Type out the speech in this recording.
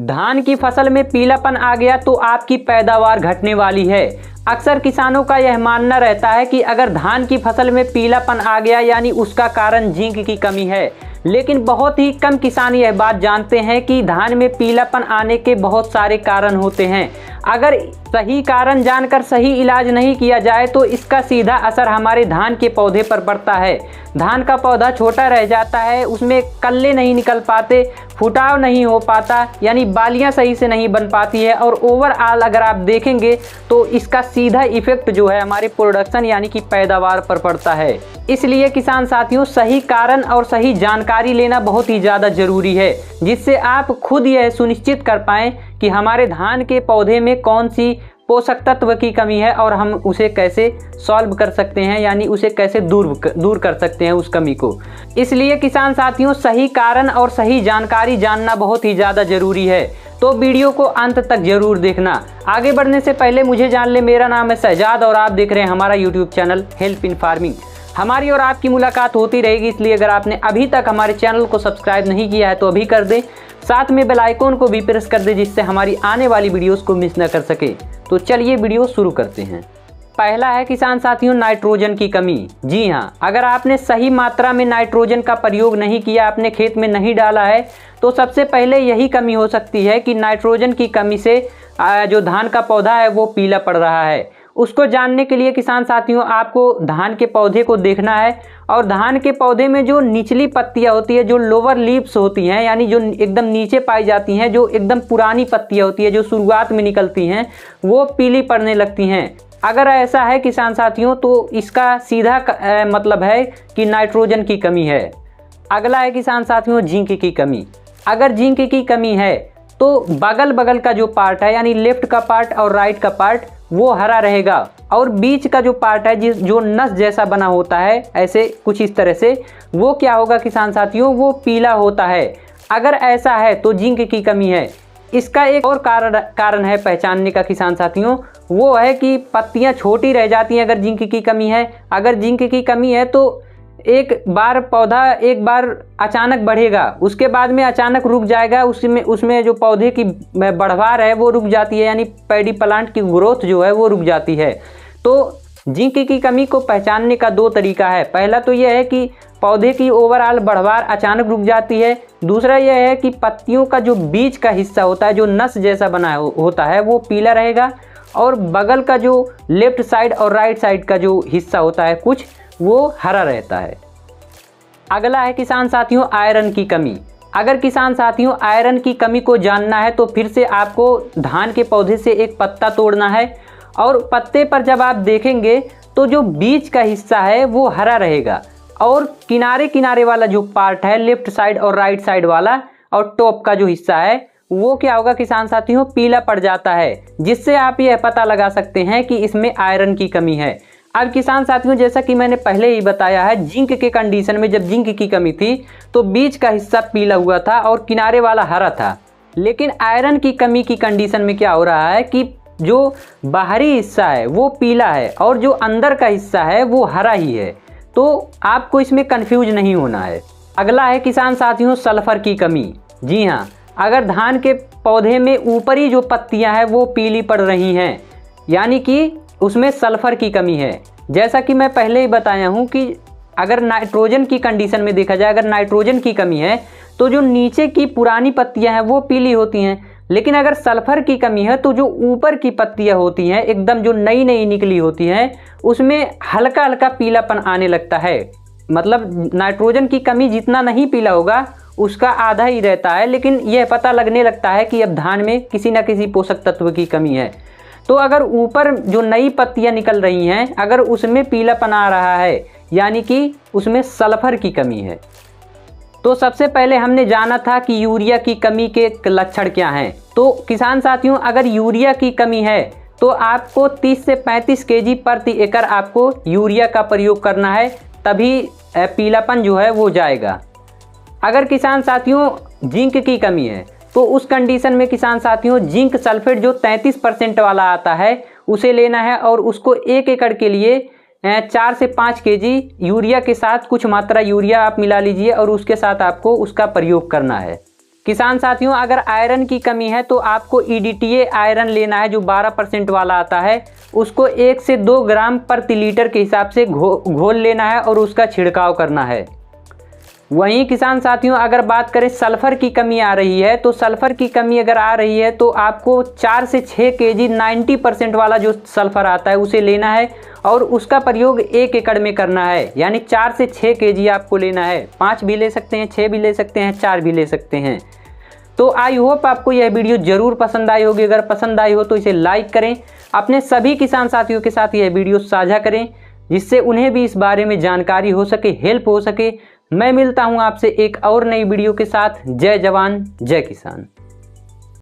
धान की फसल में पीलापन आ गया तो आपकी पैदावार घटने वाली है। अक्सर किसानों का यह मानना रहता है कि अगर धान की फसल में पीलापन आ गया यानी उसका कारण जिंक की कमी है, लेकिन बहुत ही कम किसान यह बात जानते हैं कि धान में पीलापन आने के बहुत सारे कारण होते हैं। अगर सही कारण जानकर सही इलाज नहीं किया जाए तो इसका सीधा असर हमारे धान के पौधे पर पड़ता है। धान का पौधा छोटा रह जाता है, उसमें कल्ले नहीं निकल पाते, फुटाव नहीं हो पाता, यानी बालियां सही से नहीं बन पाती है और ओवरऑल अगर आप देखेंगे तो इसका सीधा इफेक्ट जो है हमारे प्रोडक्शन यानी कि पैदावार पर पड़ता है। इसलिए किसान साथियों, सही कारण और सही जानकारी लेना बहुत ही ज़्यादा ज़रूरी है, जिससे आप खुद यह सुनिश्चित कर पाएँ कि हमारे धान के पौधे में कौन सी पोषक तत्व की कमी है और हम उसे कैसे सॉल्व कर सकते हैं, यानी उसे कैसे दूर कर सकते हैं उस कमी को। इसलिए किसान साथियों, सही कारण और सही जानकारी जानना बहुत ही ज़्यादा ज़रूरी है। तो वीडियो को अंत तक जरूर देखना। आगे बढ़ने से पहले मुझे जान ले, मेरा नाम है शहजाद और आप देख रहे हैं हमारा YouTube channel help in farming. हमारी और आपकी मुलाकात होती रहेगी, इसलिए अगर आपने अभी तक हमारे चैनल को सब्सक्राइब नहीं किया है तो अभी कर दें, साथ में बेल आइकॉन को भी प्रेस कर दें जिससे हमारी आने वाली वीडियोस को मिस न कर सके। तो चलिए वीडियो शुरू करते हैं। पहला है किसान साथियों, नाइट्रोजन की कमी। जी हाँ, अगर आपने सही मात्रा में नाइट्रोजन का प्रयोग नहीं किया, अपने खेत में नहीं डाला है, तो सबसे पहले यही कमी हो सकती है कि नाइट्रोजन की कमी से जो धान का पौधा है वो पीला पड़ रहा है। उसको जानने के लिए किसान साथियों, आपको धान के पौधे को देखना है और धान के पौधे में जो निचली पत्तियां होती है, जो लोअर लीव्स होती हैं, यानी जो एकदम नीचे पाई जाती हैं, जो एकदम पुरानी पत्तियां होती है, जो शुरुआत में निकलती हैं, वो पीली पड़ने लगती हैं। अगर ऐसा है किसान साथियों, तो इसका सीधा मतलब है कि नाइट्रोजन की कमी है। अगला है किसान साथियों, जिंक की कमी। अगर जिंक की कमी है तो बगल बगल का जो पार्ट है, यानी लेफ्ट का पार्ट और राइट का पार्ट, वो हरा रहेगा और बीच का जो पार्ट है जो नस जैसा बना होता है, ऐसे कुछ इस तरह से, वो क्या होगा किसान साथियों, वो पीला होता है। अगर ऐसा है तो जिंक की कमी है। इसका एक और कारण है पहचानने का किसान साथियों, वो है कि पत्तियां छोटी रह जाती हैं अगर जिंक की कमी है। अगर जिंक की कमी है तो एक बार पौधा एक बार अचानक बढ़ेगा, उसके बाद में अचानक रुक जाएगा, उसमें जो पौधे की बढ़वार है वो रुक जाती है, यानी पैडी प्लांट की ग्रोथ जो है वो रुक जाती है। तो जिंक की कमी को पहचानने का दो तरीका है। पहला तो यह है कि पौधे की ओवरऑल बढ़वार अचानक रुक जाती है। दूसरा यह है कि पत्तियों का जो बीच का हिस्सा होता है, जो नस जैसा बना होता है, वो पीला रहेगा और बगल का जो लेफ्ट साइड और राइट साइड का जो हिस्सा होता है कुछ, वो हरा रहता है। अगला है किसान साथियों, आयरन की कमी। अगर किसान साथियों आयरन की कमी को जानना है तो फिर से आपको धान के पौधे से एक पत्ता तोड़ना है और पत्ते पर जब आप देखेंगे तो जो बीच का हिस्सा है वो हरा रहेगा और किनारे किनारे वाला जो पार्ट है, लेफ्ट साइड और राइट साइड वाला और टॉप का जो हिस्सा है, वो क्या होगा किसान साथियों, पीला पड़ जाता है, जिससे आप यह पता लगा सकते हैं कि इसमें आयरन की कमी है। अब किसान साथियों, जैसा कि मैंने पहले ही बताया है, जिंक के कंडीशन में जब जिंक की कमी थी तो बीच का हिस्सा पीला हुआ था और किनारे वाला हरा था। लेकिन आयरन की कमी की कंडीशन में क्या हो रहा है कि जो बाहरी हिस्सा है वो पीला है और जो अंदर का हिस्सा है वो हरा ही है। तो आपको इसमें कंफ्यूज नहीं होना है। अगला है किसान साथियों, सल्फर की कमी। जी हाँ, अगर धान के पौधे में ऊपरी जो पत्तियां हैं वो पीली पड़ रही हैं, यानी कि उसमें सल्फर की कमी है। जैसा कि मैं पहले ही बताया हूं कि अगर नाइट्रोजन की कंडीशन में देखा जाए, अगर नाइट्रोजन की कमी है तो जो नीचे की पुरानी पत्तियां हैं वो पीली होती हैं, लेकिन अगर सल्फर की कमी है तो जो ऊपर की पत्तियां होती हैं, एकदम जो नई नई निकली होती हैं, उसमें हल्का हल्का पीलापन आने लगता है। मतलब नाइट्रोजन की कमी जितना नहीं पीला होगा उसका आधा ही रहता है, लेकिन यह पता लगने लगता है कि अब धान में किसी न किसी पोषक तत्व की कमी है। तो अगर यूपर जो नई पत्तियां निकल रही हैं, अगर उसमें पीलापन आ रहा है, यानी कि उसमें सल्फर की कमी है। तो सबसे पहले हमने जाना था कि यूरिया की कमी के लक्षण क्या हैं। तो किसान साथियों, अगर यूरिया की कमी है तो आपको 30 से 35 केजी प्रति एकड़ आपको यूरिया का प्रयोग करना है, तभी पीलापन जो है वो जाएगा। अगर किसान साथियों जिंक की कमी है तो उस कंडीशन में किसान साथियों जिंक सल्फेट जो 33% वाला आता है उसे लेना है और उसको 1 एकड़ के लिए 4 से 5 केजी यूरिया के साथ कुछ मात्रा यूरिया आप मिला लीजिए और उसके साथ आपको उसका प्रयोग करना है। किसान साथियों, अगर आयरन की कमी है तो आपको EDTA आयरन लेना है, जो 12% वाला आता है। उसको 1 से 2 ग्राम प्रति लीटर के हिसाब से घोल लेना है और उसका छिड़काव करना है। वहीं किसान साथियों, अगर बात करें सल्फर की कमी आ रही है, तो सल्फर की कमी अगर आ रही है तो आपको 4 से 6 kg 90% वाला जो सल्फर आता है उसे लेना है और उसका प्रयोग 1 एकड़ में करना है। यानी 4 से 6 kg आपको लेना है। 5 भी ले सकते हैं, 6 भी ले सकते हैं, 4 भी ले सकते हैं। तो आई होप आपको यह वीडियो जरूर पसंद आई होगी। अगर पसंद आई हो तो इसे लाइक करें, अपने सभी किसान साथियों के साथ यह वीडियो साझा करें, जिससे उन्हें भी इस बारे में जानकारी हो सके, हेल्प हो सके। मैं मिलता हूं आपसे एक और नई वीडियो के साथ। जय जवान जय किसान।